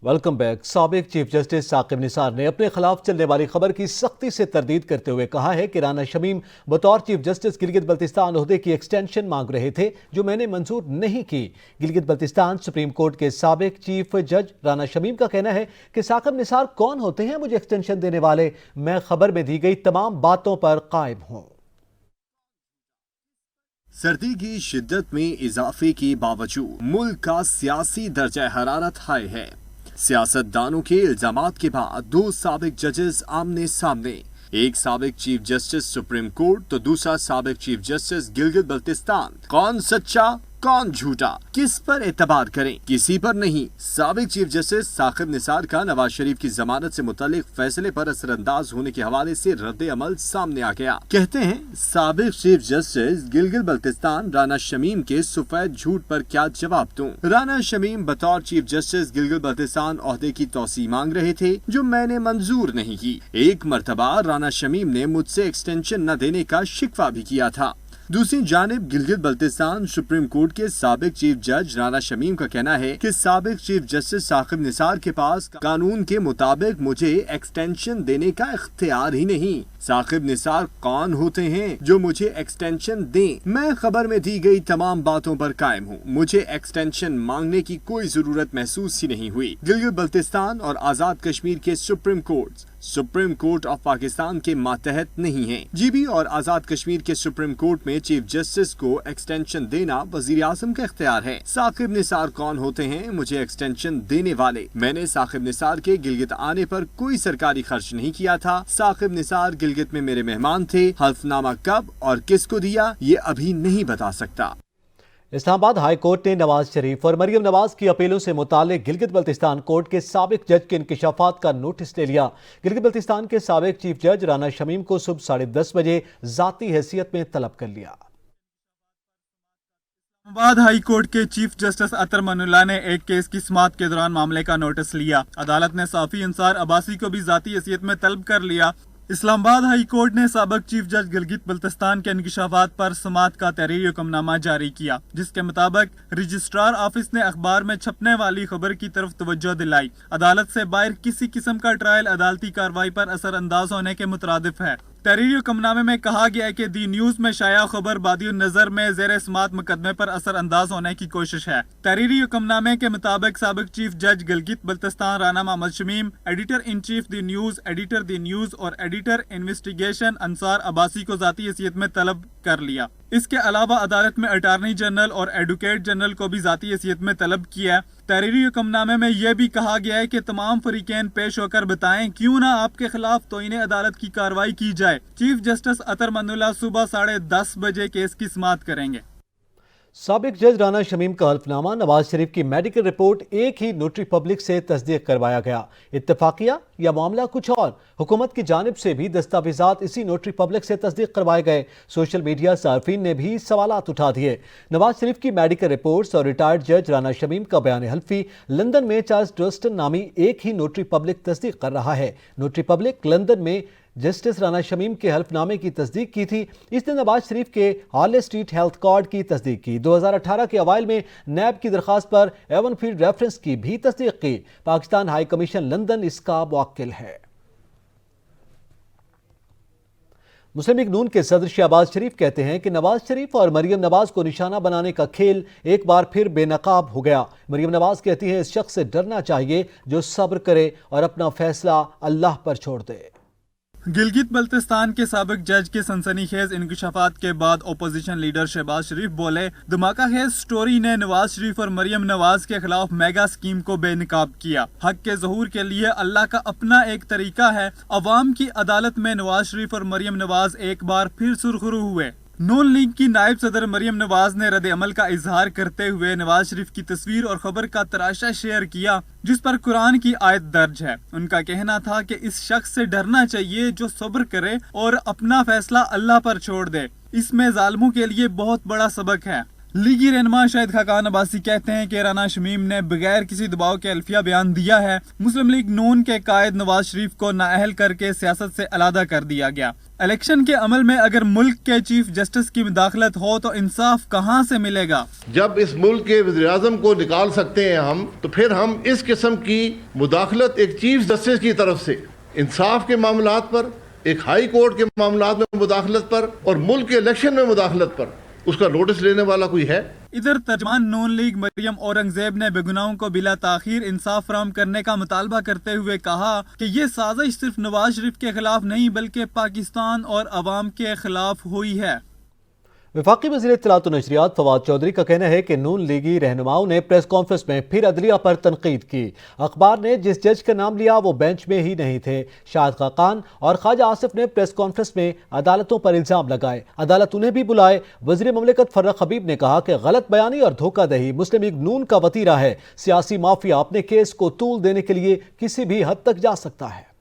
Welcome back. साबिक chief justice Saqib Nisar ने अपने खिलाफ चलने वाली खबर की सख्ती से तरदीद करते हुए कहा है कि राना शमीम बतौर चीफ जस्टिस गिलगित बल्तिस्तान ओहदे की एक्सटेंशन मांग रहे थे, जो मैंने मंजूर नहीं की। गिलगित बल्तिस्तान सुप्रीम कोर्ट के साबिक चीफ जज राना शमीम का कहना है कि साकिब निसार कौन होते हैं मुझे एक्सटेंशन देने वाले। मैं खबर में दी गई तमाम बातों पर कायम हूं। सर्दी की शिद्दत में इजाफे के बावजूद मुल्क का सियासी दर्जा हरारत हाई है। सियासतदानों के इल्जामात के बाद दो साबिक जजेस आमने सामने, एक साबिक चीफ जस्टिस सुप्रीम कोर्ट तो दूसरा साबिक चीफ जस्टिस गिलगित बल्तिस्तान। कौन सच्चा कौन झूठा, किस पर एतबार करें? किसी पर नहीं। साबिक चीफ जस्टिस साकिब निसार का नवाज शरीफ की जमानत से मुतालिक फैसले पर असरअंदाज होने के हवाले से रद्द अमल सामने आ गया। कहते हैं साबिक चीफ जस्टिस गिलगित बल्तिस्तान राना शमीम के सफेद झूठ पर क्या जवाब दूं? राना शमीम बतौर चीफ जस्टिस गिलगित बल्तिस्तान ओहदे की तौसी मांग रहे थे, जो मैंने मंजूर नहीं की। एक मर्तबा राना शमीम ने मुझसे एक्सटेंशन न देने का शिकवा भी किया था। दूसरी जानिब गिलगित बल्तिस्तान सुप्रीम कोर्ट के साबिक चीफ जज राना शमीम का कहना है कि साबिक चीफ जस्टिस साकिब निसार के पास कानून के मुताबिक मुझे एक्सटेंशन देने का इख्तियार ही नहीं। साकिब निसार कौन होते हैं जो मुझे एक्सटेंशन दें? मैं खबर में दी गई तमाम बातों पर कायम हूँ। मुझे एक्सटेंशन मांगने की कोई जरूरत महसूस ही नहीं हुई। गिलगित बल्तिस्तान और आजाद कश्मीर के सुप्रीम कोर्ट ऑफ पाकिस्तान के मातहत नहीं है। जीबी और आजाद कश्मीर के सुप्रीम कोर्ट में चीफ जस्टिस को एक्सटेंशन देना वजीर आजम का इख्तियार है। साकिब निसार कौन होते हैं मुझे एक्सटेंशन देने वाले? मैंने साकिब निसार के गिलगित आने पर कोई सरकारी खर्च नहीं किया था। साकिब निसार गिलगित में मेरे मेहमान थे। हल्फनामा कब और किसको दिया ये अभी नहीं बता सकता। इस्लामाबाद हाई कोर्ट ने नवाज शरीफ और मरियम नवाज की अपीलों से मुतालिक गिलगित बल्तिस्तान कोर्ट के साबिक जज के इंकशाफात का नोटिस ले लिया। गिलगित बल्तिस्तान के साबिक चीफ जज राना शमीम को सुबह 10:30 बजे जाती हैसियत में तलब कर लिया। इस्लामाबाद हाई कोर्ट के चीफ जस्टिस अतर मनुल्लाह ने एक केस की समाअत के दौरान मामले का नोटिस लिया। अदालत ने साफी अंसार अब्बासी को भी जाती हैसियत में तलब कर लिया। इस्लामाबाद हाई कोर्ट ने साबिक चीफ जज गिलगित बल्तिस्तान के इंकशाफात पर समाअत का तहरीरी हुक्मनामा जारी किया, जिसके मुताबिक रजिस्ट्रार ऑफिस ने अखबार में छपने वाली खबर की तरफ तवज्जो दिलाई। अदालत से बाहर किसी किस्म का ट्रायल अदालती कार्रवाई पर असरअंदाज होने के मुतरादिफ है। तहरीरी हुक्मनामे में कहा गया है कि दी न्यूज में शाया खबर बादी नजर में जेर समाअत मुकदमे पर असर अंदाज होने की कोशिश है। तहरीरी हुक्मनामे के मुताबिक साबिक चीफ जज Gilgit Baltistan Rana Mohammad Shamim, editor in chief the News, editor the News और एडिटर इन्वेस्टिगेशन अंसार अब्बासी को जाती हैसियत में तलब कर लिया। इसके अलावा अदालत में अटार्नी जनरल और एडवोकेट जनरल को भी जाती हैसियत में तलब किया। तहरीरी हुक्मनामे में यह भी कहा गया है कि तमाम फरीकैन पेश होकर बताएं क्यों ना आपके खिलाफ तौहीन अदालत की कार्रवाई की जाए। चीफ जस्टिस अतर मनुल्लाह सुबह 10:30 बजे केस की समाअत करेंगे। साबिक जज राना शमीम का हल्फनामा नवाज शरीफ की मेडिकल रिपोर्ट एक ही नोटरी पब्लिक से तस्दीक करवाया गया। इत्तफाकिया या मामला कुछ और? हुकूमत की जानिब से भी दस्तावेजात इसी नोटरी पब्लिक से तस्दीक करवाए गए। सोशल मीडिया सार्फिन ने भी सवालात उठा दिए। नवाज शरीफ की मेडिकल रिपोर्ट्स और रिटायर्ड जज राना शमीम का बयान हल्फी लंदन में चार्ल्स डस्टन नामी एक ही नोटरी पब्लिक तस्दीक कर रहा है। नोटरी पब्लिक लंदन में जस्टिस राना शमीम के हल्फनामे की तस्दीक की थी। इसने नवाज शरीफ के हार्ले स्ट्रीट हेल्थ कार्ड की तस्दीक की। 2018 के अवाइल में नैब की दरखास्त पर एवन फील्ड रेफरेंस की भी तस्दीक की। पाकिस्तान हाई कमीशन लंदन इसका मुवक्किल है। मुस्लिम लीग नून के सदर शहबाज शरीफ कहते हैं कि नवाज शरीफ और मरियम नवाज को निशाना बनाने का खेल एक बार फिर बेनकाब हो गया। मरियम नवाज कहती है इस शख्स से डरना चाहिए जो सब्र करे और अपना फैसला अल्लाह पर छोड़ दे। गिलगित बल्तिस्तान के साबिक जज के सनसनीखेज इंकशाफात के बाद ओपोजिशन लीडर शहबाज शरीफ बोले, धमाकाखेज स्टोरी ने नवाज शरीफ और मरियम नवाज के खिलाफ मेगा स्कीम को बेनकाब किया। हक के ज़हूर के लिए अल्लाह का अपना एक तरीका है। अवाम की अदालत में नवाज शरीफ और मरियम नवाज एक बार फिर सुरखरू हुए। नून लीग की नायब सदर मरियम नवाज ने रद्द अमल का इजहार करते हुए नवाज शरीफ की तस्वीर और खबर का तराशा शेयर किया, जिस पर कुरान की आयत दर्ज है। उनका कहना था कि इस शख्स से डरना चाहिए जो सब्र करे और अपना फैसला अल्लाह पर छोड़ दे। इसमें जालिमों के लिए बहुत बड़ा सबक है। लीगी रहनुमा शाहिद खाकान अब्बासी कहते हैं कि राना शमीम ने बगैर किसी दबाव के अल्फिया बयान दिया है। मुस्लिम लीग नून के कायद नवाज शरीफ को नाअहल करके सियासत से अलहदा कर दिया गया। इलेक्शन के अमल में अगर मुल्क के चीफ जस्टिस की मुदाखलत हो तो इंसाफ कहाँ से मिलेगा? जब इस मुल्क के वज़ीर-ए-आज़म को निकाल सकते हैं हम, तो फिर हम इस किस्म की मुदाखलत एक चीफ जस्टिस की तरफ से इंसाफ के मामलात पर, एक हाई कोर्ट के मामलात में मुदाखलत पर और मुल्क के इलेक्शन में मुदाखलत पर उसका नोटिस लेने वाला कोई है? इधर तर्जमान नून लीग मरियम औरंगजेब ने बेगुनाहों को बिला ताखीर इंसाफ फराहम करने का मुतालबा करते हुए कहा कि ये साजिश सिर्फ नवाज शरीफ के खिलाफ नहीं बल्कि पाकिस्तान और अवाम के खिलाफ हुई है। वफाकी वज़ीर इत्तलात व नशरियात फवाद चौधरी का कहना है कि नून लीगी रहनुमाओं ने प्रेस कॉन्फ्रेंस में फिर अदलिया पर तनकीद की। अखबार ने जिस जज का नाम लिया वो बेंच में ही नहीं थे। शाहिद खाकान और ख्वाजा आसिफ ने प्रेस कॉन्फ्रेंस में अदालतों पर इल्ज़ाम लगाए, अदालत उन्हें भी बुलाए। वज़ीर ममलिकत फर्रुख हबीब ने कहा कि गलत बयानी और धोखादही मुस्लिम लीग नून का वतीरा है। सियासी माफिया अपने केस को तूल देने के लिए किसी भी हद तक जा सकता है।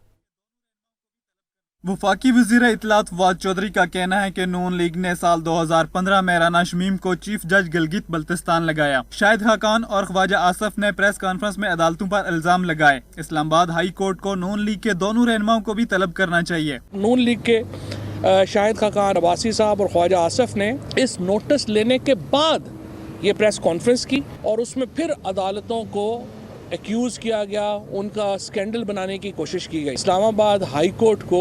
वफाकी वज़ीर इत्तलात फवाद चौधरी का कहना है कि नून लीग ने साल 2015 में राना शमीम को चीफ जज गिलगित बल्तिस्तान लगाया। शाहिद खाकान और ख्वाजा आसिफ ने प्रेस कॉन्फ्रेंस में अदालतों पर इल्जाम लगाए। इस्लामाबाद हाई कोर्ट को नून लीग के दोनों रहनुमाओं को भी तलब करना चाहिए। नून लीग के शाहिद खाकान, अब्बासी साहब और ख्वाजा आसिफ ने इस नोटिस लेने के बाद ये प्रेस कॉन्फ्रेंस की और उसमें फिर अदालतों को एक्यूज़ किया गया, उनका स्कैंडल बनाने की कोशिश की गई। इस्लामाबाद हाई कोर्ट को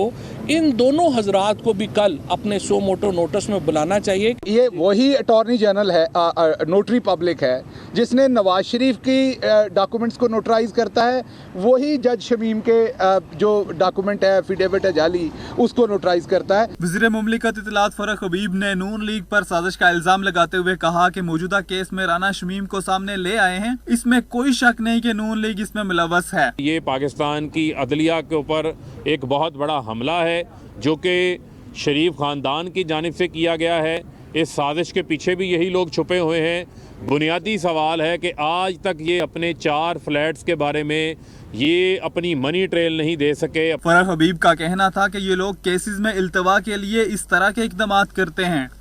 इन दोनों हजरात को भी कल अपने सो मोटो नोटिस में बुलाना चाहिए। ये वही अटॉर्नी जनरल है, नोटरी पब्लिक है, जिसने नवाज शरीफ की डॉक्यूमेंट्स को नोटराइज करता है, वही जज शमीम के जो डॉक्यूमेंट है, एफिडेविट है जाली, उसको नोटराइज करता है। वज़ीर मुमलिकत इत्तलात फर्रुख हबीब ने नून लीग पर साजिश का इल्जाम लगाते हुए कहा कि मौजूदा केस में राना शमीम को सामने ले आए हैं, इसमें कोई शक नहीं कि नून लीग इसमें मुलव्वस है। ये पाकिस्तान की अदलिया के ऊपर एक बहुत बड़ा हमला है जो कि शरीफ ख़ानदान की जानिब से किया गया है। इस साजिश के पीछे भी यही लोग छुपे हुए हैं। बुनियादी सवाल है कि आज तक ये अपने 4 फ्लैट्स के बारे में ये अपनी मनी ट्रेल नहीं दे सके। फर्रुख हबीब का कहना था कि ये लोग केसेस में इल्तवा के लिए इस तरह के इक़दामात करते हैं।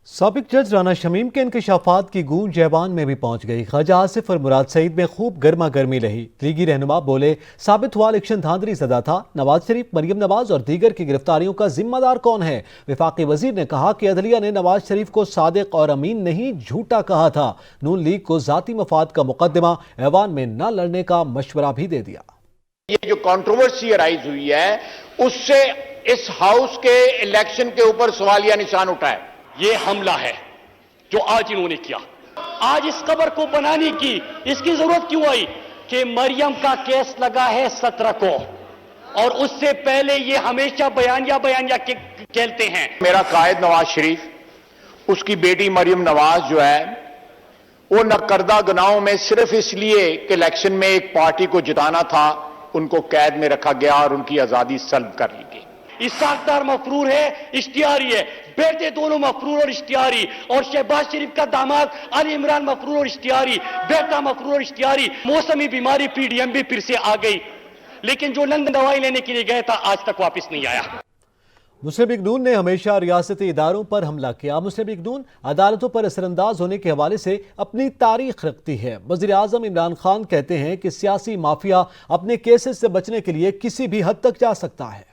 साबिक जज राना शमीम के इंकशाफात की गूंज ऐवान में भी पहुंच गई। ख्वाजा आसिफ और मुराद सईद में खूब गर्मा गर्मी रही। लीगी रहनुमा बोले, साबित हुआ इलेक्शन धांधली ज़दा था। नवाज शरीफ, मरियम नवाज और दीगर की गिरफ्तारियों का जिम्मेदार कौन है? वफाकी वजीर ने कहा कि अदलिया ने नवाज शरीफ को सादिक और अमीन नहीं झूठा कहा था। नून लीग को जाती मफाद का मुकदमा ऐवान में न लड़ने का मशवरा भी दे दिया। ये जो कंट्रोवर्सी अराइज हुई है उससे इस हाउस के इलेक्शन के ऊपर सवालिया निशान उठा है। ये हमला है जो आज इन्होंने किया। आज इस खबर को बनाने की इसकी जरूरत क्यों आई कि मरियम का केस लगा है 17 को और उससे पहले ये हमेशा बयानिया कहते हैं। मेरा कायद नवाज शरीफ, उसकी बेटी मरियम नवाज जो है वो नकरदा गुनाहों में सिर्फ इसलिए कि इलेक्शन में एक पार्टी को जिताना था उनको कैद में रखा गया और उनकी आजादी सल्ब कर ली गई। इसाकदार मफरूर है, इश्तियारी है, बेटे दोनों मफरूर और इश्तियारी, और शहबाज शरीफ का दामाद अली इमरान मफरूर और इश्तियारी, बेटा मफरूर और इश्तियारी। मौसमी बीमारी पीडीएम भी फिर से आ गई, लेकिन जो लंदन दवाई लेने के लिए गया था आज तक वापस नहीं आया। मुस्लिम लीग नून ने हमेशा रियासती इदारों पर हमला किया। मुस्लिम लीग नून अदालतों पर असरअंदाज होने के हवाले से अपनी तारीख रखती है। वज़ीर आज़म इमरान खान कहते हैं कि सियासी माफिया अपने केसेस से बचने के लिए किसी भी हद तक जा सकता है।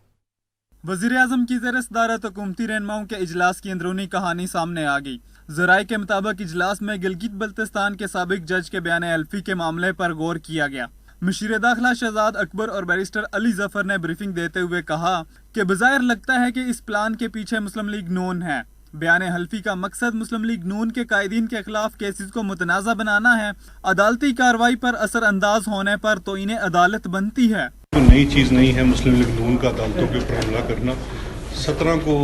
वज़ीर आज़म की ज़ेर सदारत हुकूमती रहनुमाओं के इजलास की अंदरूनी कहानी सामने आ गई। ज़राए के मुताबिक इजलास में गिलगित बल्तिस्तान के साबिक जज के बयान अल्फी के मामले पर गौर किया गया। मुशीर दाखिला शहजाद अकबर और बैरिस्टर अली जफर ने ब्रीफिंग देते हुए कहा कि बज़ाहिर लगता है कि इस प्लान के पीछे मुस्लिम लीग नून है। बयान हल्फी का मकसद मुस्लिम लीग नून के कायदीन के खिलाफ केसेस को मुतनाज़ा बनाना है। अदालती कार्रवाई पर असर अंदाज होने पर तो इन्हें अदालत बनती है। तो नई चीज़ नहीं है मुस्लिम लीग नून का अदालतों के ऊपर हमला करना। 17 को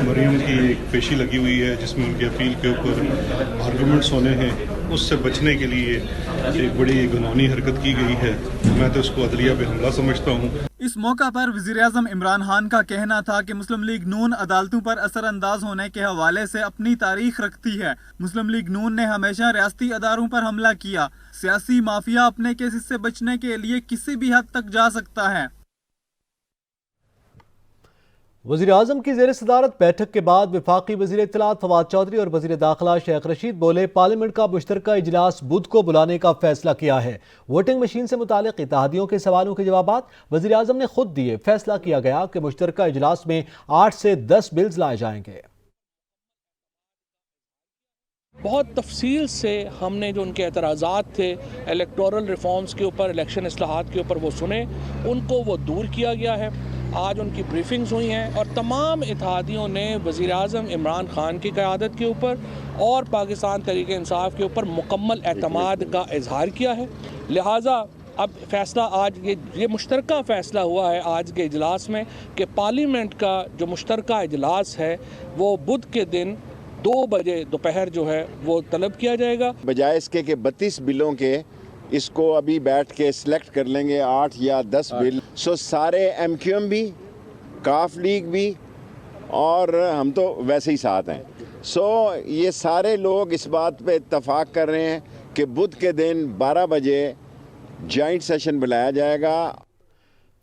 मरीम की एक पेशी लगी हुई है जिसमें उनकी अपील के ऊपर आर्गूमेंट्स होने हैं। उससे बचने के लिए एक बड़ी गुनानी हरकत की गई है। मैं तो इसको अदलिया पे हमला समझता हूँ। इस मौका पर वज़ीर आज़म इमरान खान का कहना था कि मुस्लिम लीग नून अदालतों पर असर अंदाज होने के हवाले से अपनी तारीख रखती है। मुस्लिम लीग नून ने हमेशा रियासती अदारों पर हमला किया। सियासी माफिया अपने केसेस से बचने के लिए किसी भी हद तक जा सकता है। वज़ीर आज़म की ज़ेर सदारत बैठक के बाद वफाकी वज़ीर इत्तलात फवाद चौधरी और वज़ीर दाखिला शेख रशीद बोले, पार्लियामेंट का मुश्तरका इजलास बुध को बुलाने का फैसला किया है। वोटिंग मशीन से मुतालिक इत्तेहादियों के सवालों के जवाबात वज़ीर आज़म ने खुद दिए। फैसला किया गया कि मुश्तरका इजलास में 8 से 10 बिल्स लाए जाएंगे। बहुत तफसील से हमने जो उनके एतराज़ात थे इलेक्टोरल रिफॉर्म्स के ऊपर, इलेक्शन इस्लाहात के ऊपर, वो सुने, उनको वो दूर किया गया है। आज उनकी ब्रीफिंग्स हुई हैं और तमाम इत्तेहादियों ने वज़ीर आज़म इमरान खान की क़यादत के ऊपर और पाकिस्तान तहरीक इंसाफ के ऊपर मुकम्मल एतमाद का इजहार किया है। लिहाजा अब फ़ैसला आज ये मुश्तरका फ़ैसला हुआ है आज के इजलास में कि पार्लियामेंट का जो मुश्तरका इजलास है वो बुध के दिन 2 बजे दोपहर जो है वो तलब किया जाएगा। बजाय इसके कि 32 बिलों के इसको अभी बैठ के सिलेक्ट कर लेंगे 8 या 10 बिल। सो सारे MQM भी, काफ लीग भी और हम तो वैसे ही साथ हैं। सो ये सारे लोग इस बात पे इत्तफाक कर रहे हैं कि बुध के दिन 12 बजे जॉइंट सेशन बुलाया जाएगा।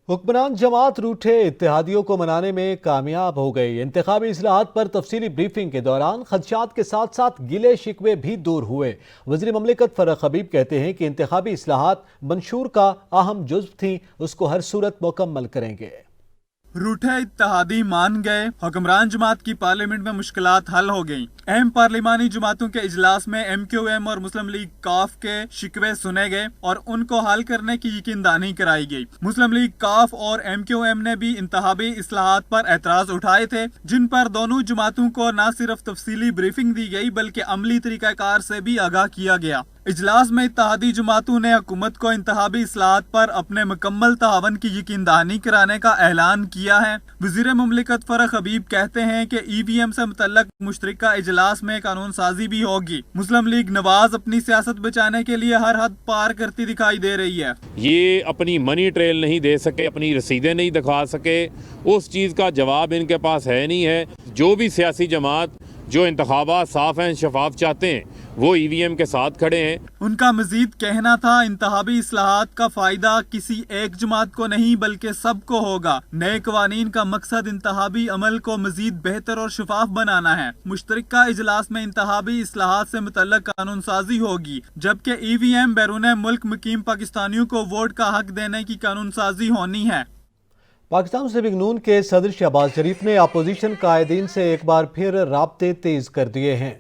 हुक्मरान जमात रूठे इत्तेहादियों को मनाने में कामयाब हो गई। इंतखाबी इस्लाहात पर तफसीली ब्रीफिंग के दौरान खदशात के साथ साथ गिले शिकवे भी दूर हुए। वज़ीर ममलिकत फरख हबीब कहते हैं कि इंतखाबी इस्लाहात मंशूर का अहम जुज़्व थी, उसको हर सूरत मुकम्मल करेंगे। रूठे इत्तेहादी मान गए, हुक्मरान जमात की पार्लियामेंट में मुश्किलात हल हो गईं। अहम पार्लिमानी जमातों के इजलास में MQM और मुस्लिम लीग काफ के शिकवे सुने गए और उनको हल करने की यकीनदानी कराई गई। मुस्लिम लीग काफ और MQM ने भी इंतखाबी इस्लाहात पर एतराज उठाए थे, जिन पर दोनों जमातों को न सिर्फ तफसीली ब्रीफिंग दी गई बल्कि अमली तरीकाकार से भी आगाह किया गया। इजलास में इत्तेहादी जमातों ने हुकूमत को इंतखाबी इस्लाहात पर अपने मुकम्मल तावन की यकीनदहानी कराने का ऐलान किया है। वज़ीर ममलिकत फरख हबीब कहते हैं कि EVM से मुतल्लक मुश्तरका इजलास में कानून साजी भी होगी। मुस्लिम लीग नवाज अपनी सियासत बचाने के लिए हर हद पार करती दिखाई दे रही है। ये अपनी मनी ट्रेल नहीं दे सके, अपनी रसीदें नहीं दिखा सके, उस चीज़ का जवाब इनके पास है नहीं है। जो भी सियासी जमात जो इंतखाबात साफ हैं, शफाफ चाहते हैं, वो EVM के साथ खड़े हैं। उनका मजीद कहना था, इंतखाबी इस्लाहात का फायदा किसी एक जमात को नहीं बल्कि सबको होगा। नए कवानीन का मकसद इंतखाबी अमल को मजीद बेहतर और शफाफ बनाना है। मुश्तरका इजलास में इंतखाबी इस्लाहात से मुतल्लक कानून साजी होगी, जबकि EVM बैरून मुल्क मुकीम पाकिस्तानियों को वोट का हक देने की कानून साजी होनी है। पाकिस्तान मुस्लिम नून के सदर शहबाज शरीफ ने अपोजिशन कायदीन से एक बार फिर राब्ते तेज कर दिए हैं।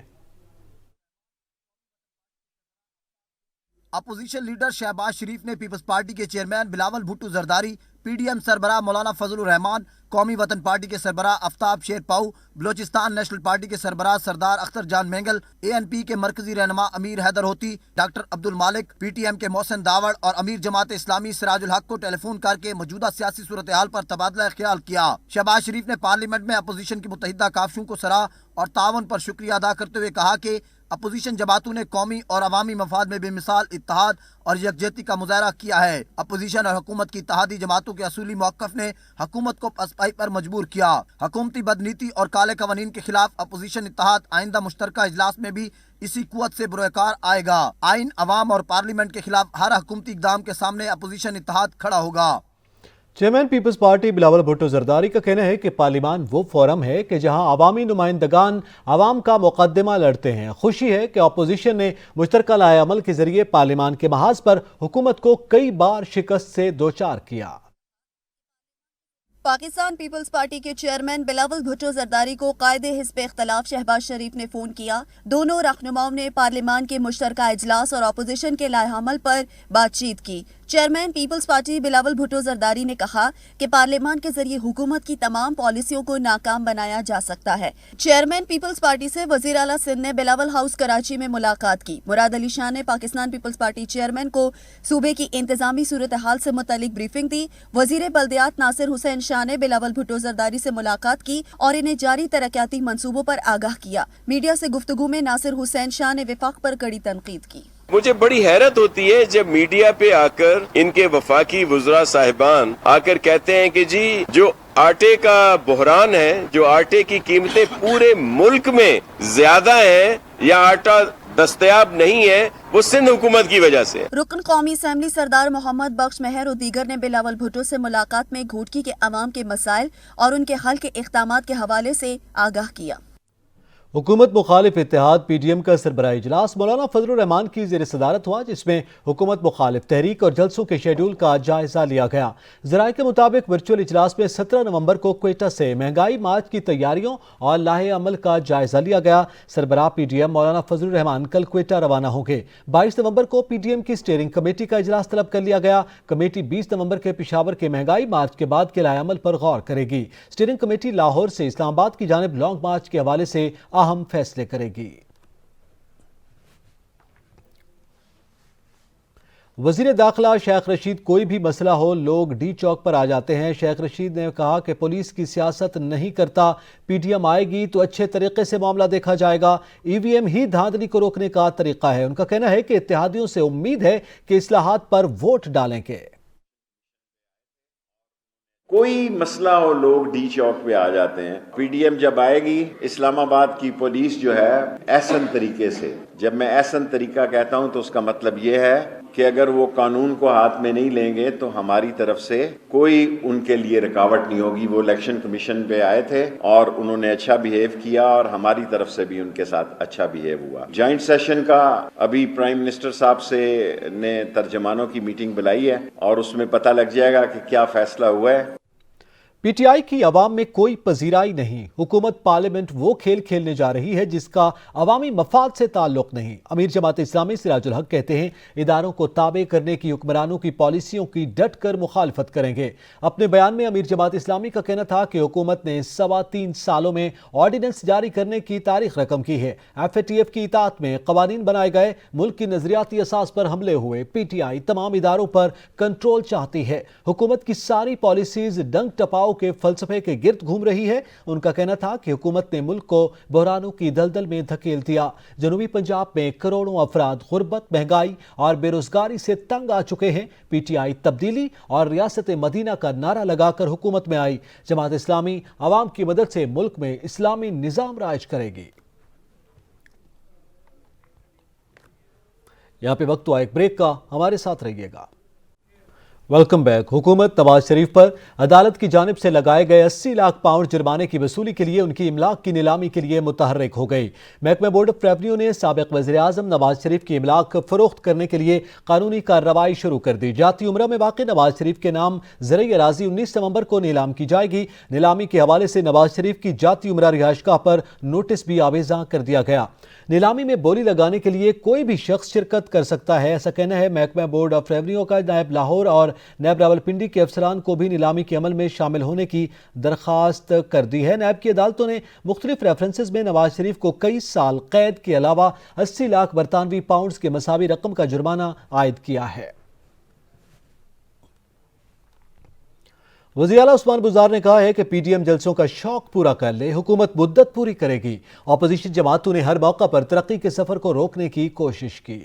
अपोजिशन लीडर शहबाज शरीफ ने पीपल्स पार्टी के चेयरमैन बिलावल भुट्टो जरदारी, PDM सरबराह मौलाना फजलुर रहमान, कौमी वतन पार्टी के सरबराह आफ्ताब शेर पाऊ, बलोचिस्तान नेशनल पार्टी के सरबराह सरदार अख्तर जान मेंगल, ANP के मरकजी रहनुमा अमीर हैदर होती, डॉक्टर अब्दुल मालिक, PTM के मोहसिन दावड़ और अमीर जमात इस्लामी सिराजुल हक को टेलीफोन करके मौजूदा सियासी सूरत हाल पर तबादला ख्याल किया। शहबाज शरीफ ने पार्लियामेंट में अपोजिशन की मुतहिदा काफियों को सराहा और तावन पर शुक्रिया अदा करते हुए कहा कि अपोजिशन जमातों ने कौमी और अवामी मफाद में बेमिसाल इत्तेहाद और यकजहती का मुजाहरा किया है। अपोजिशन और हुकूमत की इत्तेहादी जमातों के असूली मौक़िफ़ ने हुकूमत को पसपाई पर मजबूर किया। हुकूमती बदनीति और काले कवानीन के खिलाफ अपोजिशन इत्तेहाद आइंदा मुश्तरका इजलास में भी इसी कुव्वत से बुरकार आएगा। आइन, अवाम और पार्लियामेंट के खिलाफ हर हुकूमती इक़दाम के सामने अपोजिशन इत्तेहाद खड़ा होगा। Chairman Peoples Party Bilawal Bhutto Zardari का कहना है कि पार्लियामान वो फोरम है कि जहां अवामी नुमाइंदगान अवाम का मुकदमा लड़ते हैं। खुशी है कि अपोजिशन ने मुश्तरका लाए अमल के जरिए पार्लियामान के महाज पर हुकूमत को कई बार शिकस्त से दोचार किया। पाकिस्तान पीपल्स पार्टी के चेयरमैन बिलावल भुट्टो जरदारी को कायदे हिस्ब इख्तलाफ शहबाज शरीफ ने फोन किया। दोनों रहनुमाओं ने पार्लियामान के मुश्तरका इजलास और अपोजिशन के लाएहमल पर बातचीत की। Chairman Peoples Party Bilawal Bhutto Zardari ने कहा कि पार्लियामान के जरिए हुकूमत की तमाम पॉलिसियों को नाकाम बनाया जा सकता है। चेयरमैन पीपल्स पार्टी से वजीर आला सिंध ने बिलावल हाउस कराची में मुलाकात की। मुराद अली शाह ने पाकिस्तान पीपल्स पार्टी चेयरमैन को सूबे की इंतजामी सूरत हाल से मुतालिक ब्रीफिंग दी। वजीर बल्दियात नासिर हुसैन शाह ने बिलावल भुट्टो जरदारी से मुलाकात की और इन्हें जारी तरक्याती मंसूबों पर आगाह किया। मीडिया से गुफ्तगू में नासिर हुसैन शाह ने वफाक पर कड़ी तनकीद की। मुझे बड़ी हैरत होती है जब मीडिया पे आकर इनके वफाकी वुज़रा साहिबान आकर कहते हैं कि जी जो आटे का बहरान है, जो आटे की कीमतें पूरे मुल्क में ज्यादा है या आटा दस्तयाब नहीं है वो सिंध हुकूमत की वजह से। रुकन कौमी असम्बली सरदार मोहम्मद बख्श मेहर और दीगर ने बिलावल भुट्टो से मुलाकात में घोटकी के अवाम के मसाइल और उनके हल के इक़दामात के हवाले से आगाह किया। हुकूमत मुखालिफ इत्तेहाद PDM का सरबराही इजलास मौलाना फजलुर रहमान की ज़ेर सदारत हुआ, जिसमें हुकूमत मुखालिफ तहरीक और जलसों के शेड्यूल का जायजा लिया गया। ज़राए के मुताबिक वर्चुअल इजलास में 17 नवंबर को क्वेटा से महंगाई मार्च की तैयारियों और लाहे अमल का जायजा लिया गया। सरबराह PDM मौलाना फजलुर रहमान कल क्वेटा रवाना होंगे। 22 नवंबर को PDM की स्टीयरिंग कमेटी का इजलास तलब कर लिया गया। कमेटी 20 नवंबर के पेशावर के महंगाई मार्च के बाद के लाहे अमल पर गौर करेगी। स्टीयरिंग कमेटी लाहौर से इस्लामाबाद की जानिब लॉन्ग मार्च के हवाले से अहम फैसले करेगी। वजीर दाखिला शेख रशीद, कोई भी मसला हो लोग डी चौक पर आ जाते हैं। शेख रशीद ने कहा कि पुलिस की सियासत नहीं करता, PDM आएगी तो अच्छे तरीके से मामला देखा जाएगा। EVM ही धांधली को रोकने का तरीका है। उनका कहना है कि इत्तेहादियों से उम्मीद है कि इस्लाहात पर वोट डालेंगे। कोई मसला हो लोग डी चौक पे आ जाते हैं। PDM जब आएगी, इस्लामाबाद की पुलिस जो है एहसन तरीके से, जब मैं एहसन तरीका कहता हूं तो उसका मतलब ये है कि अगर वो कानून को हाथ में नहीं लेंगे तो हमारी तरफ से कोई उनके लिए रुकावट नहीं होगी। वो इलेक्शन कमीशन पे आए थे और उन्होंने अच्छा बिहेव किया और हमारी तरफ से भी उनके साथ अच्छा बिहेव हुआ। जॉइंट सेशन का अभी प्राइम मिनिस्टर साहब से ने तर्जमानों की मीटिंग बुलाई है और उसमें पता लग जाएगा कि क्या फैसला हुआ है। PTI की अवाम में कोई पजीराई नहीं। हुकूमत पार्लियामेंट वो खेल खेलने जा रही है जिसका अवामी मफाद से ताल्लुक नहीं। अमीर जमात इस्लामी सिराजुल हक कहते हैं इदारों को ताबे करने की हुक्मरानों की पॉलिसियों की डट कर मुखालफत करेंगे। अपने बयान में अमीर जमात इस्लामी का कहना था कि हुकूमत ने 3.25 सालों में ऑर्डिनेंस जारी करने की तारीख रकम की है। FATF की इताअत में कवानीन बनाए गए, मुल्क की नजरियाती असास पर हमले हुए। PTI तमाम इदारों पर कंट्रोल चाहती है। हुकूमत की सारी पॉलिसीज डंग टपाओ के फलसफे के गिर्द घूम रही है। उनका कहना था कि हुकूमत ने मुल्क को बहरानों की दलदल में धकेल दिया। जनूबी पंजाब में करोड़ों अफराद गुर्बत, महंगाई और बेरोजगारी से तंग आ चुके हैं। PTI तब्दीली और रियासत मदीना का नारा लगाकर हुकूमत में आई। जमात इस्लामी अवाम की मदद से मुल्क में इस्लामी निजाम राज करेगी। यहां पे वक्त हुआ एक ब्रेक का, हमारे साथ रहिएगा। Welcome back. हुकूमत नवाज शरीफ पर अदालत की जानिब से लगाए गए 80 लाख पाउंड जुर्माने की वसूली के लिए उनकी इमलाक की नीलामी के लिए मुतहर्रिक हो गई। महकमा बोर्ड ऑफ रेवन्यू ने साबिक वज़ीर आज़म नवाज शरीफ की इमलाक फरोख्त करने के लिए कानूनी कार्रवाई शुरू कर दी। जाती उम्रा में वाक़ नवाज शरीफ के नाम ज़रई अराज़ी 19 नवंबर को नीलाम की जाएगी। नीलामी के हवाले से नवाज शरीफ की जाती उम्रा रिहाइशगाह पर नोटिस भी आवेज़ा कर दिया गया। नीलामी में बोली लगाने के लिए कोई भी शख्स शिरकत कर सकता है, ऐसा कहना है महकमा बोर्ड ऑफ रेवन्यू का। नायब लाहौर और नायब रावलपिंडी के अफसरान को भी नीलामी के अमल में शामिल होने की दरख्वास्त कर दी है। नायब की अदालतों ने मुख्तलिफ रेफरेंसेस में नवाज शरीफ को कई साल कैद के अलावा 80 लाख बरतानवी पाउंड के मसावी रकम का जुर्माना आयद किया है। वज़ीर आला उस्मान बुज़दार ने कहा है कि PDM जलसों का शौक पूरा कर ले, हुकूमत मुद्दत पूरी करेगी। अपोजिशन जमातों ने हर मौका पर तरक्की के सफर को रोकने की कोशिश की।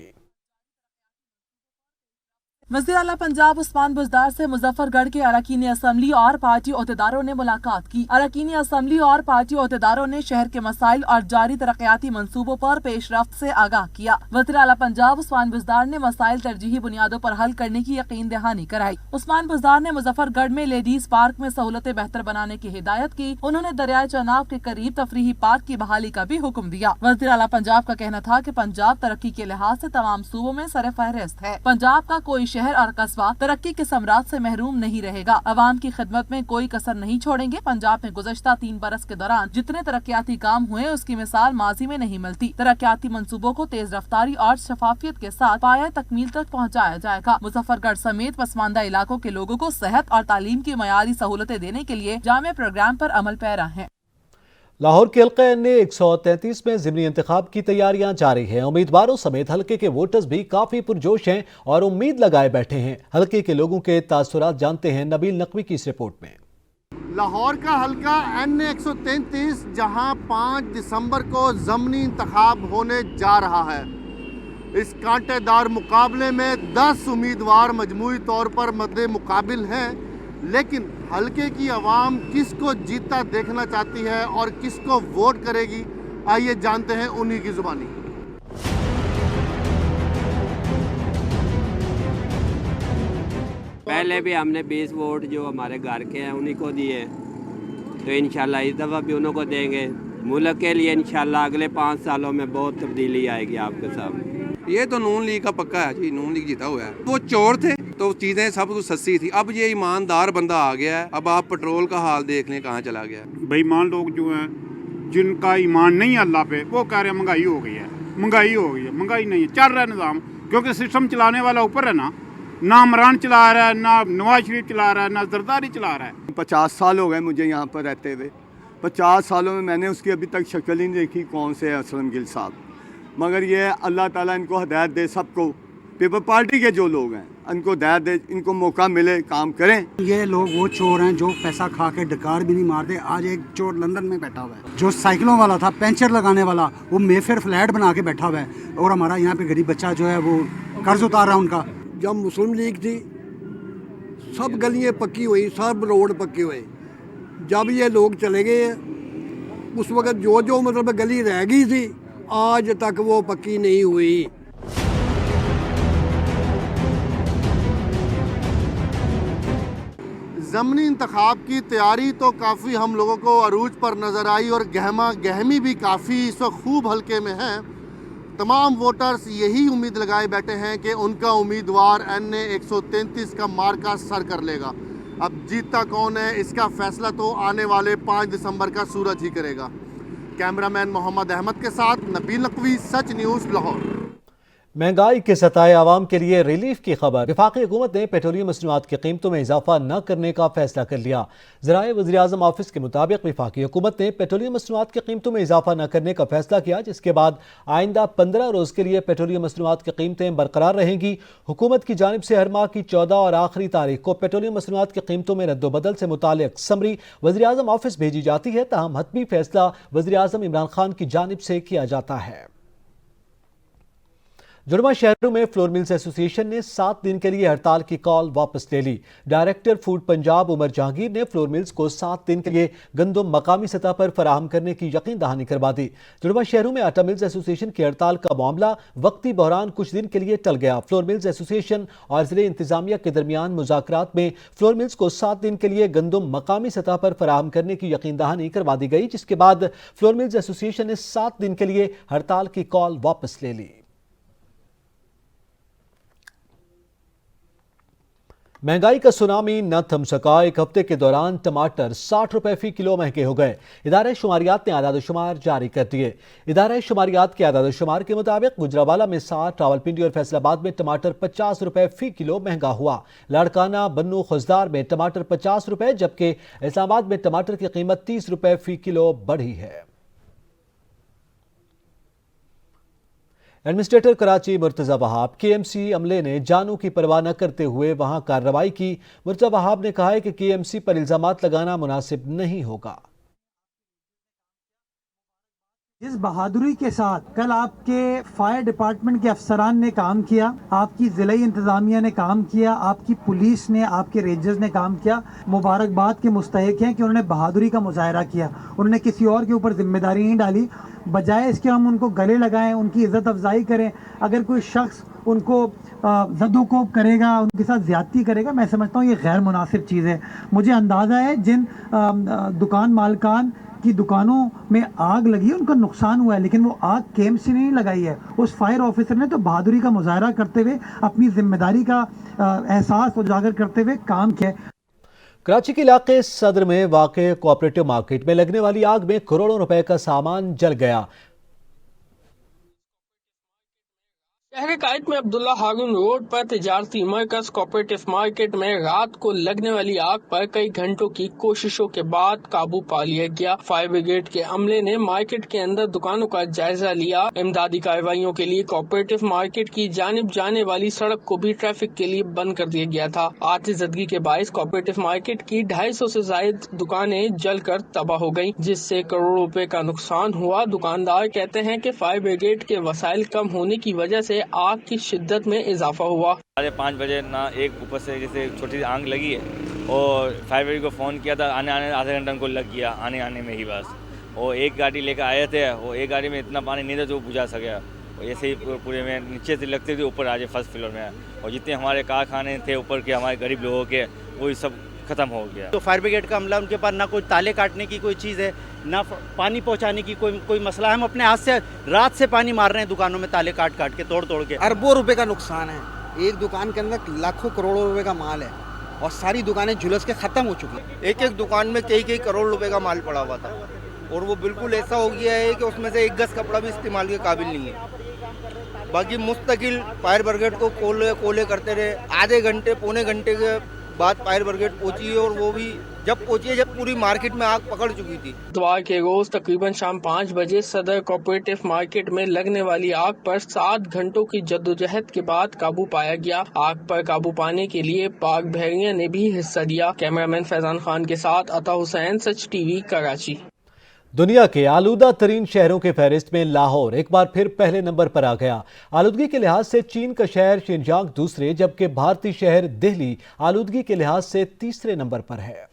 वज़ीर आला पंजाब उस्मान बुज़दार से मुजफ्फरगढ़ के अरकान असम्बली और पार्टी ओहदेदारों ने मुलाकात की। अरकान असम्बली और पार्टी ओहदेदारों ने शहर के मसाइल और जारी तरक्याती मंसूबों पर पेशरफ्त से आगाह किया। वज़ीर आला पंजाब उस्मान बुज़दार ने मसाइल तरजीही बुनियादों पर हल करने की यकीन दहानी कराई। उस्मान बुज़दार ने मुजफ्फरगढ़ में लेडीज पार्क में सहूलतें बेहतर बनाने की हिदायत की। उन्होंने दरियाए चनाब के करीब तफरीही पार्क की बहाली का भी हुक्म दिया। वज़ीर आला पंजाब का कहना था कि पंजाब तरक्की के लिहाज से तमाम सूबों में सर फहरिस्त है। पंजाब का कोई शहर और कस्बा तरक्की के सम्राट से महरूम नहीं रहेगा। अवाम की खिदमत में कोई कसर नहीं छोड़ेंगे। पंजाब में गुज़श्ता 3 बरस के दौरान जितने तरक्याती काम हुए उसकी मिसाल माजी में नहीं मिलती। तरक्याती मंसूबों को तेज रफ्तारी और शफाफियत के साथ पाया तकमील तक पहुँचाया जाएगा। मुजफ्फरगढ़ समेत पसमानदा इलाकों के लोगों को सेहत और तालीम की मयारी सहूलतें देने के लिए जामे प्रोग्राम पर अमल पैरा है। लाहौर के हल्का ने 133 में ज़िमनी इंतखाब की तैयारियां जारी हैं। उम्मीदवारों समेत हल्के के वोटर्स भी काफ़ी पुरजोश हैं और उम्मीद लगाए बैठे हैं। हल्के के लोगों के तासुरात जानते हैं नबील नकवी की इस रिपोर्ट में। लाहौर का हल्का NA 133 जहां 5 दिसंबर को ज़िमनी इंतखाब होने जा रहा है। इस कांटेदार मुकाबले में 10 उम्मीदवार मजमूई तौर पर मद्दे मुकाबिल हैं, लेकिन हल्के की आवाम किसको जीता देखना चाहती है और किसको वोट करेगी, आइए जानते हैं उन्हीं की जुबानी। पहले भी हमने 20 वोट जो हमारे घर के हैं उन्हीं को दिए, तो इंशाल्लाह इस दफ़ा भी उन्हों को देंगे। मुल्क के लिए इंशाल्लाह अगले 5 सालों में बहुत तब्दीली आएगी आपके सामने। ये तो नून लीग का पक्का है जी, नून लीग जीता हुआ है। वो चोर थे तो चीज़ें सब कुछ सस्ती थी, अब ये ईमानदार बंदा आ गया है। अब आप पेट्रोल का हाल देख लें कहाँ चला गया। बेईमान लोग जो हैं जिनका ईमान नहीं है अल्लाह पे, वो कह रहे हैं महंगाई हो गई है, महंगाई हो गई है। महंगाई नहीं है, चल रहा है निज़ाम, क्योंकि सिस्टम चलाने वाला ऊपर है ना इमरान चला रहा है, ना नवाज शरीफ चला रहा है, ना जरदारी चला रहा है। 50 साल हो गए मुझे यहाँ पर रहते हुए। 50 सालों में मैंने उसकी अभी तक शक्ल ही नहीं देखी कौन से असलम गिल साहब। मगर ये अल्लाह ताला इनको हिदायत दे, सबको पीपल पार्टी के जो लोग हैं इनको हिदायत दे, इनको मौका मिले, काम करें। ये लोग वो चोर हैं जो पैसा खा के डकार भी नहीं मारते। आज एक चोर लंदन में बैठा हुआ है जो साइकिलों वाला था, पंचर लगाने वाला, वो मेफेयर फ्लैट बना के बैठा हुआ है, और हमारा यहाँ पे गरीब बच्चा जो है वो कर्ज उतार रहा है उनका। जब मुस्लिम लीग थी सब गलियाँ पक्की हुई, सब रोड पक्के हुए। जब ये लोग चले गए उस वक़्त जो मतलब गली रह गई थी आज तक वो पक्की नहीं हुई। ज़मनी इंतखाब की तैयारी तो काफ़ी हम लोगों को अरूज पर नज़र आई और गहमा गहमी भी काफ़ी इस वक्त खूब हल्के में है। तमाम वोटर्स यही उम्मीद लगाए बैठे हैं कि उनका उम्मीदवार NA 133 का मार्का सर कर लेगा। अब जीतता कौन है इसका फैसला तो आने वाले 5 दिसंबर का सूरज ही करेगा। कैमरामैन मोहम्मद अहमद के साथ नबील नकवी, सच न्यूज़, लाहौर। महंगाई के सताए आवाम के लिए रिलीफ की खबर। वफाकी हुकूमत ने पेट्रोलियम मसनूआत की कीमतों में इजाफा न करने का फैसला कर लिया। ज़राए वज़ीर-ए-आज़म ऑफिस के मुताबिक वफाकी हुकूमत ने पेट्रोलियम मसनूआत की कीमतों में इजाफा न करने का फैसला किया, जिसके बाद आइंदा 15 रोज़ के लिए पेट्रोलियम मसनूआत की कीमतें बरकरार रहेंगी। हुकूमत की जानिब से हर माह की 14 और आखिरी तारीख को पेट्रोलियम मसनूआत की कीमतों में रद्दोबदल से मुतालिक समरी वज़ीर-ए-आज़म ऑफिस भेजी जाती है, ताहम हतमी फैसला वज़ीर-ए-आज़म इमरान खान की जानिब से किया जाता है। जुड़वा शहरों में फ्लोर मिल्स एसोसिएशन ने 7 दिन के लिए हड़ताल की कॉल वापस ले ली। डायरेक्टर फूड पंजाब उमर जहांगीर ने फ्लोर मिल्स को 7 दिन के लिए गंदम मकामी सतह पर फराहम करने की यकीन दहानी करवा दी। जुड़वा शहरों में आटा मिल्स एसोसिएशन की हड़ताल का मामला वक्ती बहरान कुछ दिन के लिए टल गया। फ्लोर मिल्स एसोसिएशन और जिले इंतजामिया के दरमियान मुज़ाकरात में फ्लोर मिल्स को 7 दिन के लिए गंदम मकामी सतह पर फराहम करने की यकीन दहानी करवा दी गई, जिसके बाद फ्लोर मिल्स एसोसिएशन ने 7 दिन के लिए हड़ताल की कॉल वापस ले ली। महंगाई का सुनामी न थम सका। एक हफ्ते के दौरान टमाटर 60 रुपए फी किलो महंगे हो गए। इदारे शुमारियात ने आदाद शुमार जारी कर दिए। इदारे शुमारियात के आदाद शुमार के मुताबिक गुजरावाला में 60, रावलपिंडी और फैसलाबाद में टमाटर 50 रुपए फी किलो महंगा हुआ। लाड़काना, बन्नू, खुजदार में टमाटर 50 रुपए, जबकि इस्लामाबाद में टमाटर की कीमत 30 रुपए फी किलो बढ़ी है। एडमिनिस्ट्रेटर कराची मुर्तज़ा वहाब KMC अमले ने जानों की परवाह न करते हुए वहां कार्रवाई की। मुर्तज़ा वहाब ने कहा है कि KMC पर इल्जामात लगाना मुनासिब नहीं होगा। जिस बहादुरी के साथ कल आपके फायर डिपार्टमेंट के अफसरान ने काम किया, आपकी ज़िलाई इंतज़ामिया ने काम किया, आपकी पुलिस ने, आपके रेंजर्स ने काम किया, मुबारकबाद के मुस्तहिक हैं कि उन्होंने बहादुरी का मुजाहरा किया। उन्होंने किसी और के ऊपर जिम्मेदारी नहीं डाली। बजाय इसके हम उनको गले लगाएं, उनकी इज़्ज़त अफजाई करें। अगर कोई शख्स उनको ज़दोकोब करेगा, उनके साथ ज़्यादती करेगा, मैं समझता हूँ ये गैर मुनासिब चीज़ है। मुझे अंदाज़ा है जिन दुकान मालकान की दुकानों में आग लगी है उनका नुकसान हुआ है, लेकिन वो आग KMC ने नहीं लगाई है। उस फायर ऑफिसर ने तो बहादुरी का मुजाहरा करते हुए अपनी जिम्मेदारी का एहसास उजागर करते हुए काम किया। कराची के इलाके सदर में वाक़े कोऑपरेटिव मार्केट में लगने वाली आग में करोड़ों रुपए का सामान जल गया। शहर कायद में अब्दुल्ला हारून रोड पर तिजारती मरकज कोऑपरेटिव मार्केट में रात को लगने वाली आग पर कई घंटों की कोशिशों के बाद काबू पा लिया गया। फायर ब्रिगेड के अमले ने मार्केट के अंदर दुकानों का जायजा लिया। इमदादी कार्रवाइयों के लिए कोऑपरेटिव मार्केट की जानिब जाने वाली सड़क को भी ट्रैफिक के लिए बंद कर दिया गया था। आतिशबाजी के बायस कोऑपरेटिव मार्केट की 250 से ज्यादा दुकानें जलकर तबाह हो गयी, जिससे करोड़ों रुपए का नुकसान हुआ। दुकानदार कहते हैं कि फायर ब्रिगेड के वसाइल कम होने की वजह से आग की शिद्दत में इजाफा हुआ। 5:30 बजे ना एक ऊपर से जैसे छोटी सी आग लगी है और फायर ब्रिगेड को फ़ोन किया था, आने आधे घंटे उनको लग गया आने में ही बस। और एक गाड़ी लेकर आए थे और एक गाड़ी में इतना पानी नहीं था जो बुझा सके। जैसे ही पूरे में नीचे से लगते थे ऊपर आ जाए फर्स्ट फ्लोर में, और जितने हमारे कारखाने थे ऊपर के हमारे गरीब लोगों के वो सब ख़त्म हो गया। तो फायर ब्रिगेड का अमला, उनके पास ना कोई ताले काटने की कोई चीज़ है, ना पानी पहुंचाने की कोई मसला है। हम अपने हाथ से रात से पानी मार रहे हैं दुकानों में, ताले काट काट के तोड़ के। अरबों रुपए का नुकसान है, एक दुकान के अंदर लाखों करोड़ों रुपए का माल है और सारी दुकानें झुलस के ख़त्म हो चुकी हैं। एक एक दुकान में कई करोड़ रुपए का माल पड़ा हुआ था और वो बिल्कुल ऐसा हो गया है कि उसमें से एक गज कपड़ा भी इस्तेमाल के काबिल नहीं है। बाकी मुस्तकिल फायर ब्रिगेड को कोले करते रहे, आधे घंटे पौने घंटे के बाद फायर ब्रिगेड पहुंची है, और वो भी जब पहुंची है जब पूरी मार्केट में आग पकड़ चुकी थी। इतवार के रोज तकरीबन शाम 5 बजे सदर कोऑपरेटिव मार्केट में लगने वाली आग पर 7 घंटों की जद्दोजहद के बाद काबू पाया गया। आग पर काबू पाने के लिए पाक बहरिया ने भी हिस्सा लिया। कैमरामैन फैजान खान के साथ अता हुसैन, सच टीवी, कराची। दुनिया के आलूदा तरीन शहरों के फहरिस्त में लाहौर एक बार फिर पहले नंबर पर आ गया। आलूदगी के लिहाज से चीन का शहर शिनजांग दूसरे, जबकि भारतीय शहर दिल्ली आलूदगी के लिहाज से तीसरे नंबर पर है।